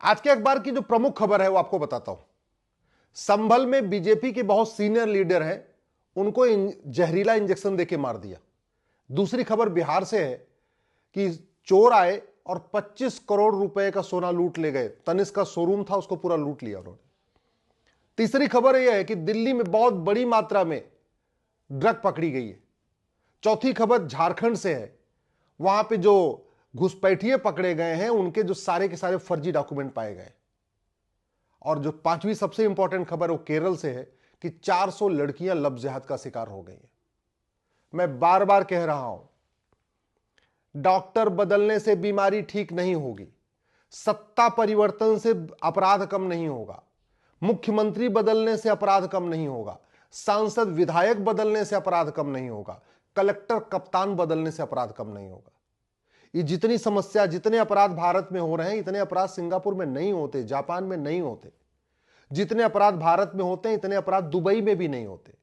आज के अखबार की जो प्रमुख खबर है वो आपको बताता हूं। संभल में बीजेपी के बहुत सीनियर लीडर हैं, उनको जहरीला इंजेक्शन देके मार दिया। दूसरी खबर बिहार से है कि चोर आए और 25 करोड़ रुपए का सोना लूट ले गए। तनिष्क का शोरूम था, उसको पूरा लूट लिया उन्होंने। तीसरी खबर यह है कि दिल्ली में बहुत बड़ी मात्रा में ड्रग पकड़ी गई है। चौथी खबर झारखंड से है, वहां पे जो घुसपैठिए पकड़े गए हैं उनके जो सारे के सारे फर्जी डॉक्यूमेंट पाए गए। और जो पांचवी सबसे इंपॉर्टेंट खबर वो केरल से है कि 400 लड़कियां लव जिहाद का शिकार हो गई हैं। मैं बार बार कह रहा हूं, डॉक्टर बदलने से बीमारी ठीक नहीं होगी, सत्ता परिवर्तन से अपराध कम नहीं होगा, मुख्यमंत्री बदलने से अपराध कम नहीं होगा, सांसद विधायक बदलने से अपराध कम नहीं होगा, कलेक्टर कप्तान बदलने से अपराध कम नहीं होगा। ये जितनी समस्या, जितने अपराध भारत में हो रहे हैं, इतने अपराध सिंगापुर में नहीं होते, जापान में नहीं होते। जितने अपराध भारत में होते हैं इतने अपराध दुबई में भी नहीं होते।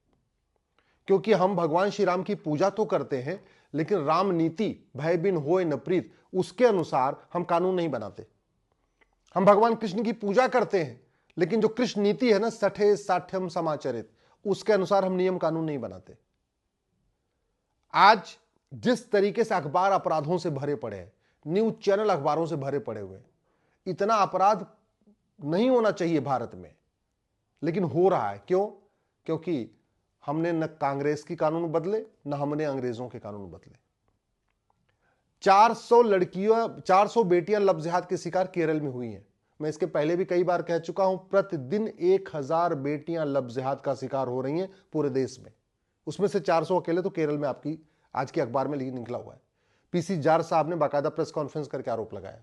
क्योंकि हम भगवान श्री राम की पूजा तो करते हैं, लेकिन राम नीति भय बिन होए न प्रीत, उसके अनुसार हम कानून नहीं बनाते। हम भगवान कृष्ण की पूजा करते हैं, लेकिन जो कृष्ण नीति है ना, सठे साठ्यम समाचरित, उसके अनुसार हम नियम कानून नहीं बनाते। आज जिस तरीके से अखबार अपराधों से भरे पड़े हैं, न्यूज चैनल अखबारों से भरे पड़े हुए, इतना अपराध नहीं होना चाहिए भारत में, लेकिन हो रहा है। क्यों? क्योंकि हमने न कांग्रेस की कानून बदले, न हमने अंग्रेजों के कानून बदले। 400 बेटियां लव जिहाद के शिकार केरल में हुई हैं। मैं इसके पहले भी कई बार कह चुका हूं, प्रतिदिन 1000 बेटियां लव जिहाद का शिकार हो रही हैं पूरे देश में। उसमें से 400 अकेले तो केरल में आपकी आज के अखबार में निकला हुआ है। पीसी जार साहब ने बाकायदा प्रेस कॉन्फ्रेंस करके आरोप लगाया।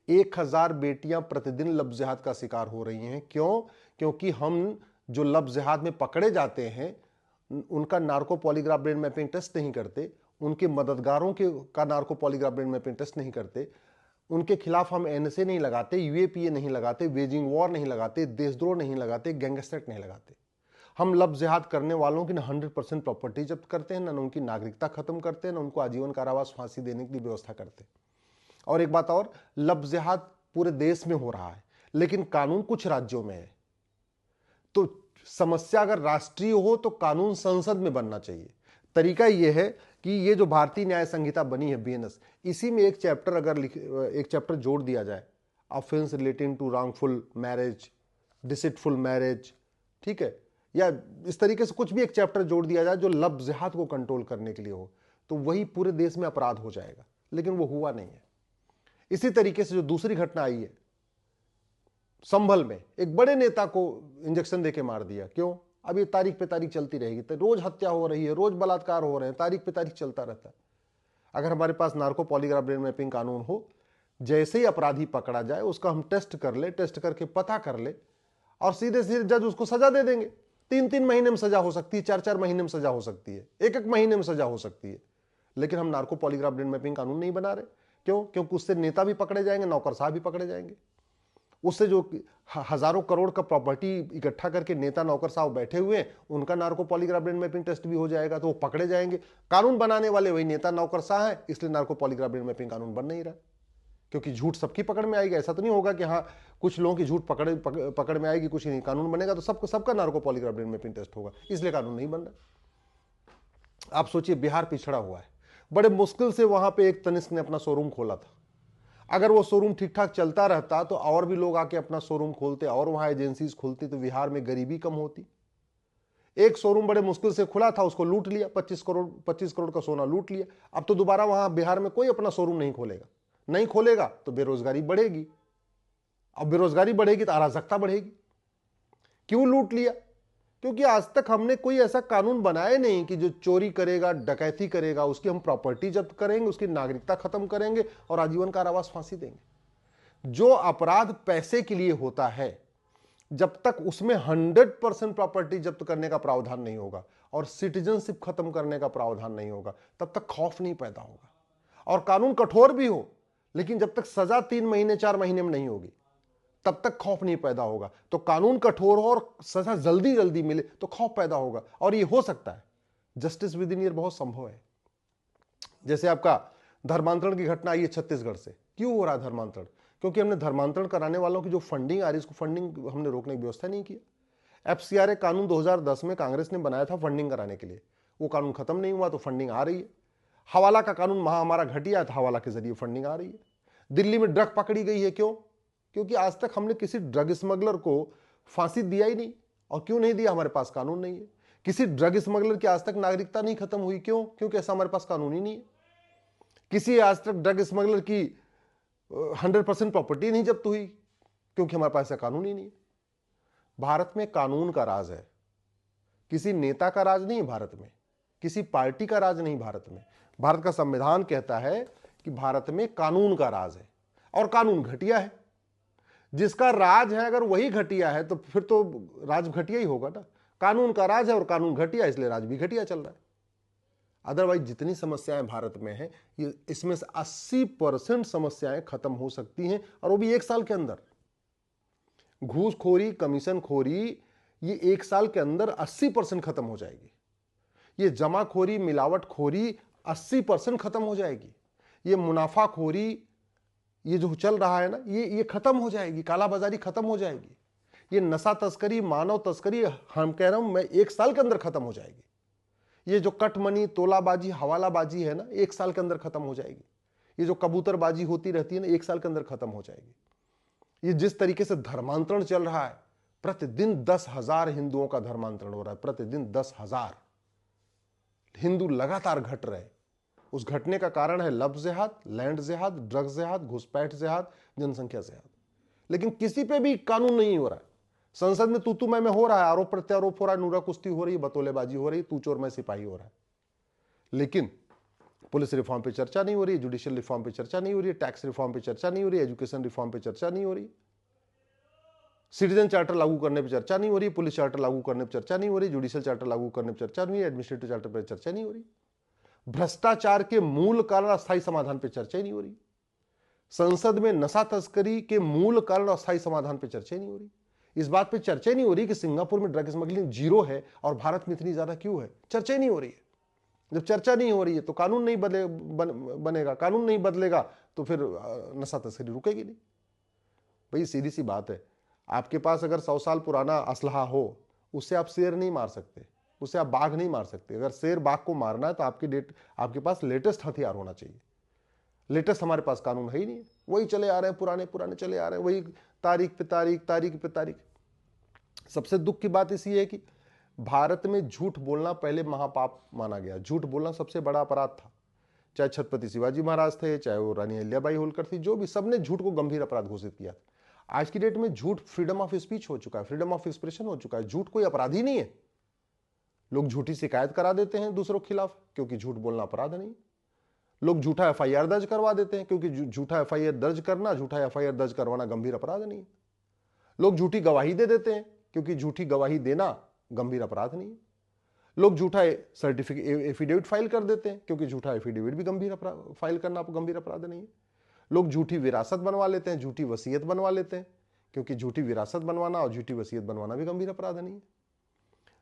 1000 बेटियां प्रतिदिन लव जिहाद का शिकार हो रही हैं। क्यों? क्योंकि हम जो लव जिहाद में पकड़े जाते हैं उनका narco polygraph brain mapping test नहीं करते, उनके मददगारों के का narco polygraph brain mapping test नहीं करते, उनके खिलाफ हम एनएसए नहीं लगाते, यूएपीए नहीं लगाते, वेजिंग वॉर नहीं लगाते, देशद्रोह नहीं लगाते, गैंगस्टर नहीं लगाते। हम लव जिहाद करने वालों की ना 100% प्रॉपर्टी जब्त करते हैं, ना उनकी नागरिकता खत्म करते हैं, ना उनको आजीवन कारावास फांसी देने की व्यवस्था करते हैं। और एक बात और, लव जिहाद पूरे देश में हो रहा है, लेकिन कानून कुछ राज्यों में है। तो समस्या अगर राष्ट्रीय हो तो कानून संसद में बनना चाहिए। तरीका यह है कि ये जो भारतीय न्याय संहिता बनी है बीएनएस, इसी में एक चैप्टर जोड़ दिया जाए, offence relating to wrongful marriage, deceitful marriage, ठीक है, या इस तरीके से कुछ भी एक चैप्टर जोड़ दिया जाए जो लव जिहाद को कंट्रोल करने के लिए हो, तो वही पूरे देश में अपराध हो जाएगा। लेकिन वो हुआ नहीं है। इसी तरीके से जो दूसरी घटना आई है, संभल में एक बड़े नेता को इंजेक्शन देके मार दिया। क्यों? अब ये तारीख पे तारीख चलती रहेगी, तो रोज हत्या हो रही है, रोज बलात्कार हो रहे हैं, तारीख पे तारीख चलता रहता है। अगर हमारे पास नार्को पॉलीग्राफ ब्रेन मैपिंग कानून हो, जैसे ही अपराधी पकड़ा जाए उसका हम टेस्ट कर ले, टेस्ट करके पता कर ले, और सीधे सीधे जज उसको सजा दे देंगे। 3-3 महीने में सजा हो सकती है, 4-4 महीने में सजा हो सकती है, 1-1 महीने में सजा हो सकती है। लेकिन हम नार्को पॉलीग्राफ ब्रेन मैपिंग कानून नहीं बना रहे। क्यों? क्योंकि उससे नेता भी पकड़े जाएंगे, नौकरशाह भी पकड़े जाएंगे। उससे जो हजारों करोड़ का प्रॉपर्टी इकट्ठा करके नेता नौकरशाह बैठे हुए हैं, उनका narco polygraph brain mapping test भी हो जाएगा, तो वो पकड़े जाएंगे। कानून बनाने वाले वही नेता नौकरशाह है, इसलिए नार्को पॉलीग्राफ ब्रेन मैपिंग कानून बन नहीं रहा, क्योंकि झूठ सबकी पकड़ में आएगी। ऐसा तो नहीं होगा कि हाँ कुछ लोगों की झूठ पकड़ में आएगी, कुछ नहीं। कानून बनेगा तो सबका narco polygraph brain mapping test होगा, इसलिए कानून नहीं बन रहा। आप सोचिए, बिहार पिछड़ा हुआ है, बड़े मुश्किल से वहां पे एक तनिष्क ने अपना शोरूम खोला था। अगर वो शोरूम ठीक ठाक चलता रहता तो और भी लोग आके अपना शोरूम खोलते और वहां एजेंसीज खुलती, तो बिहार में गरीबी कम होती। एक शोरूम बड़े मुश्किल से खुला था, उसको लूट लिया, 25 करोड़ का सोना लूट लिया। अब तो दोबारा वहां बिहार में कोई अपना शोरूम नहीं खोलेगा। नहीं खोलेगा तो बेरोजगारी बढ़ेगी, अब बेरोजगारी बढ़ेगी तो अराजकता बढ़ेगी। क्यों लूट लिया? क्योंकि आज तक हमने कोई ऐसा कानून बनाया नहीं कि जो चोरी करेगा, डकैती करेगा, उसकी हम प्रॉपर्टी जब्त करेंगे, उसकी नागरिकता खत्म करेंगे और आजीवन कारावास फांसी देंगे। जो अपराध पैसे के लिए होता है, जब तक उसमें 100% प्रॉपर्टी जब्त करने का प्रावधान नहीं होगा और सिटीजनशिप खत्म करने का प्रावधान नहीं होगा, तब तक खौफ नहीं पैदा होगा। और कानून कठोर भी हो, लेकिन जब तक सजा 3 महीने 4 महीने में नहीं होगी, तब तक खौफ नहीं पैदा होगा। तो कानून कठोर हो और सजा जल्दी जल्दी मिले तो खौफ पैदा होगा, और ये हो सकता है। जस्टिस विद इन ईयर बहुत संभव है। जैसे आपका धर्मांतरण की घटना आई है छत्तीसगढ़ से। क्यों हो रहा है धर्मांतरण? क्योंकि हमने धर्मांतरण कराने वालों की जो फंडिंग आ रही है, इसको फंडिंग हमने रोकने की व्यवस्था नहीं किया। एफसीआरए कानून 2010 में कांग्रेस ने बनाया था फंडिंग कराने के लिए, वो कानून खत्म नहीं हुआ तो फंडिंग आ रही है। हवाला का कानून हमारा घटिया है, हवाला के जरिए फंडिंग आ रही है। दिल्ली में ड्रग पकड़ी गई है, क्यों? क्योंकि आज तक हमने किसी ड्रग स्मगलर को फांसी दिया ही नहीं। और क्यों नहीं दिया? हमारे पास कानून नहीं है। किसी ड्रग स्मगलर की आज तक नागरिकता नहीं खत्म हुई, क्यों? क्योंकि ऐसा हमारे पास कानून ही नहीं है। किसी आज तक ड्रग स्मगलर की 100% प्रॉपर्टी नहीं जब्त हुई, क्योंकि हमारे पास ऐसा कानून ही नहीं है। भारत में कानून का राज है, किसी नेता का राज नहीं है भारत में, किसी पार्टी का राज नहीं भारत में। भारत का संविधान कहता है कि भारत में कानून का राज है, और कानून घटिया है। जिसका राज है अगर वही घटिया है तो फिर तो राज घटिया ही होगा ना। कानून का राज है और कानून घटिया, इसलिए राज भी घटिया चल रहा है। अदरवाइज जितनी समस्याएं भारत में हैं, ये इसमें से 80% समस्याएं खत्म हो सकती हैं, और वो भी 1 साल के अंदर। घूसखोरी, कमीशन खोरी, ये 1 साल के अंदर 80% खत्म हो जाएगी। ये जमाखोरी, मिलावटखोरी 80% खत्म हो जाएगी। ये मुनाफाखोरी, ये जो चल रहा है ना, ये खत्म हो जाएगी। कालाबाजारी खत्म हो जाएगी। ये नशा तस्करी, मानव तस्करी, हम कह रहा हूं मैं, 1 साल के अंदर खत्म हो जाएगी। ये जो कटमनी, तोलाबाजी, हवालाबाजी है ना, 1 साल के अंदर खत्म हो जाएगी। ये जो कबूतरबाजी होती रहती है ना, 1 साल के अंदर खत्म हो जाएगी। ये जिस तरीके से धर्मांतरण चल रहा है, प्रतिदिन 10,000 हिंदुओं का धर्मांतरण हो रहा है, प्रतिदिन 10,000 हिंदू लगातार घट रहे। उस घटने का कारण है लब जिहाद, लैंड जिहाद, ड्रग जिहाद, घुसपैठ जिहाद, जनसंख्या जिहाद। लेकिन किसी पे भी कानून नहीं हो रहा है। संसद में तू मैं हो रहा है, आरोप प्रत्यारोप हो रहा है, नूरा कुश्ती हो रही है, बतौलेबाजी हो रही है, तू चोर मैं सिपाही हो रहा है। लेकिन पुलिस रिफॉर्म पे चर्चा नहीं हो रही, जुडिशियल रिफॉर्म पे चर्चा नहीं हो रही, टैक्स रिफॉर्म पे चर्चा नहीं हो रही, एजुकेशन रिफॉर्म पे चर्चा नहीं हो रही, सिटीजन चार्टर लागू करने पर चर्चा नहीं हो रही, पुलिस चार्टर लागू करने पर चर्चा नहीं हो रही, जुडिशियल चार्टर लागू करने पर चर्चा नहीं है, एडमिनिस्ट्रेटिव चार्टर पर चर्चा नहीं हो रही, भ्रष्टाचार के मूल कारण अस्थायी समाधान पर चर्चा ही नहीं हो रही, संसद में नशा तस्करी के मूल कारण अस्थायी समाधान पर चर्चा नहीं हो रही, इस बात पे चर्चा नहीं हो रही कि सिंगापुर में ड्रग स्मगलिंग 0 है और भारत में इतनी ज्यादा क्यों है। चर्चा नहीं हो रही है। जब चर्चा नहीं हो रही है तो कानून नहीं बनेगा, कानून नहीं बदलेगा तो फिर नशा तस्करी रुकेगी नहीं। भाई सीधी सी बात है, आपके पास अगर 100 साल पुराना असलहा हो, उससे आप शेर नहीं मार सकते, उससे आप बाघ नहीं मार सकते। अगर शेर बाघ को मारना है तो आपके पास लेटेस्ट हथियार होना चाहिए। लेटेस्ट हमारे पास कानून है ही नहीं, वही चले आ रहे हैं, पुराने पुराने चले आ रहे हैं, वही तारीख पे तारीख, तारीख पे तारीख। सबसे दुख की बात इसी है कि भारत में झूठ बोलना पहले महापाप माना गया। झूठ बोलना सबसे बड़ा अपराध था। चाहे छत्रपति शिवाजी महाराज थे, चाहे वो रानी अहिल्याबाई होलकर थी, जो भी, सबने झूठ को गंभीर अपराध घोषित किया। आज की डेट में झूठ फ्रीडम ऑफ स्पीच हो चुका है, फ्रीडम ऑफ एक्सप्रेशन हो चुका है। झूठ कोई अपराध ही नहीं है। लोग झूठी शिकायत करा देते हैं दूसरों के खिलाफ, क्योंकि झूठ बोलना अपराध नहीं। लोग झूठा एफआईआर दर्ज करवा देते हैं, क्योंकि झूठा एफआईआर दर्ज करना, झूठा एफआईआर दर्ज करवाना गंभीर अपराध नहीं है। लोग झूठी गवाही दे देते हैं, क्योंकि झूठी गवाही देना गंभीर अपराध नहीं है। लोग झूठा सर्टिफिकेट एफिडेविट फाइल कर देते हैं, क्योंकि झूठा एफिडेविट भी गंभीर फाइल करना गंभीर अपराध नहीं है। लोग झूठी विरासत बनवा लेते हैं, झूठी वसीयत बनवा लेते हैं, क्योंकि झूठी विरासत बनवाना और झूठी वसीयत बनवाना भी गंभीर अपराध नहीं है।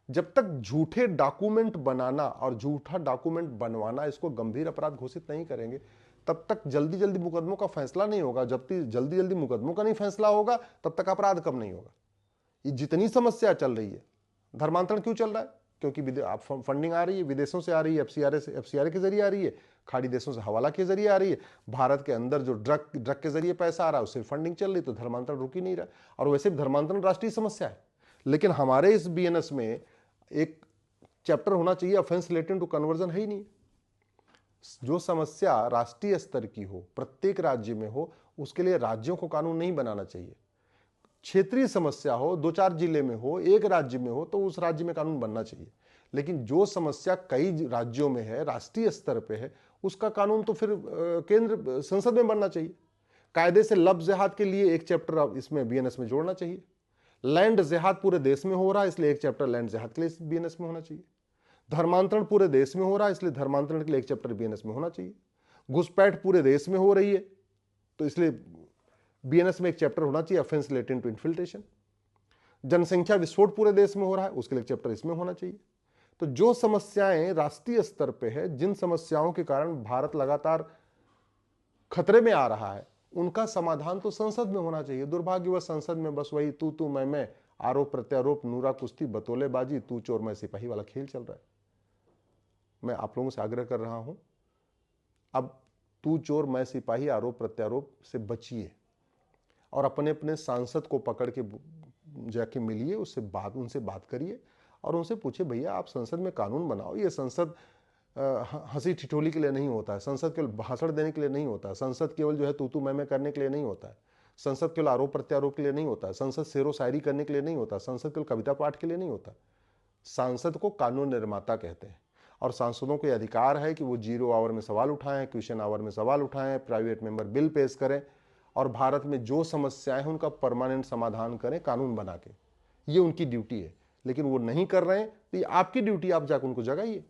जब तक झूठे डॉक्यूमेंट बनाना और झूठा डॉक्यूमेंट बनवाना इसको गंभीर अपराध घोषित नहीं करेंगे, तब तक जल्दी जल्दी मुकदमों का फैसला नहीं होगा। जब तक जल्दी जल्दी मुकदमों का नहीं फैसला होगा, तब तक अपराध कम नहीं होगा। ये जितनी समस्या चल रही है, धर्मांतरण क्यों चल रहा है? क्योंकि फंडिंग आ रही है, विदेशों से आ रही है, एफसीआरए के जरिए आ रही है, खाड़ी देशों से हवाला के जरिए आ रही है। भारत के अंदर जो ड्रग के जरिए पैसा आ रहा है, उससे फंडिंग चल रही, तो धर्मांतरण रुक ही नहीं रहा। और वैसे भी धर्मांतरण राष्ट्रीय समस्या है, लेकिन हमारे इस बीएनएस में एक चैप्टर होना चाहिए ऑफेंस रिलेटेड टू कन्वर्जन, है ही नहीं। जो समस्या राष्ट्रीय स्तर की हो, प्रत्येक राज्य में हो, उसके लिए राज्यों को कानून नहीं बनाना चाहिए। क्षेत्रीय समस्या हो, 2-4 जिले में हो, एक राज्य में हो, तो उस राज्य में कानून बनना चाहिए। लेकिन जो समस्या कई राज्यों में है, राष्ट्रीय स्तर पे है, उसका कानून तो फिर केंद्र संसद में बनना चाहिए। कायदे से लब जिहाद के लिए एक चैप्टर इसमें बीएनएस में जोड़ना चाहिए। लैंड जिहाद पूरे देश में हो रहा है, इसलिए एक चैप्टर लैंड जिहाद के लिए बीएनएस में होना चाहिए। धर्मांतरण पूरे देश में हो रहा है, इसलिए धर्मांतरण के लिए एक चैप्टर बीएनएस में होना चाहिए। घुसपैठ पूरे देश में हो रही है, तो इसलिए बीएनएस में एक चैप्टर होना चाहिए ऑफेंस रिलेटेड टू इन्फिल्ट्रेशन। जनसंख्या विस्फोट पूरे देश में हो रहा है, उसके लिए एक चैप्टर इसमें होना चाहिए। तो जो समस्याएं राष्ट्रीय स्तर पे है, जिन समस्याओं के कारण भारत लगातार खतरे में आ रहा है, उनका समाधान तो संसद में होना चाहिए। दुर्भाग्यवश संसद में बस वही तू मैं, आरोप प्रत्यारोप, नूरा कुश्ती, बतौलेबाजी, तू चोर मैं सिपाही वाला खेल चल रहा है। मैं आप लोगों से आग्रह कर रहा हूं, अब तू चोर मैं सिपाही, आरोप प्रत्यारोप से बचिए और अपने अपने सांसद को पकड़ के जाके मिलिए, उनसे बात करिए और उनसे पूछिए, भैया आप संसद में कानून बनाओ। ये संसद हंसी ठिठोली के लिए नहीं होता है, संसद केवल भाषण देने के लिए नहीं होता है, संसद केवल जो है तू मैं करने के लिए नहीं होता है, संसद केवल आरोप प्रत्यारोप के लिए नहीं होता है, संसद शेरो शायरी करने के लिए नहीं होता, संसद केवल कविता पाठ के लिए नहीं होता। सांसद को कानून निर्माता कहते हैं और सांसदों को अधिकार है कि वो 0 आवर में सवाल उठाएं, क्वेश्चन आवर में सवाल उठाएं, प्राइवेट मेंबर बिल पेश करें और भारत में जो समस्याएं हैं उनका परमानेंट समाधान करें कानून बना के। ये उनकी ड्यूटी है, लेकिन वो नहीं कर रहे हैं तो ये आपकी ड्यूटी, आप जाकर उनको जगाइए।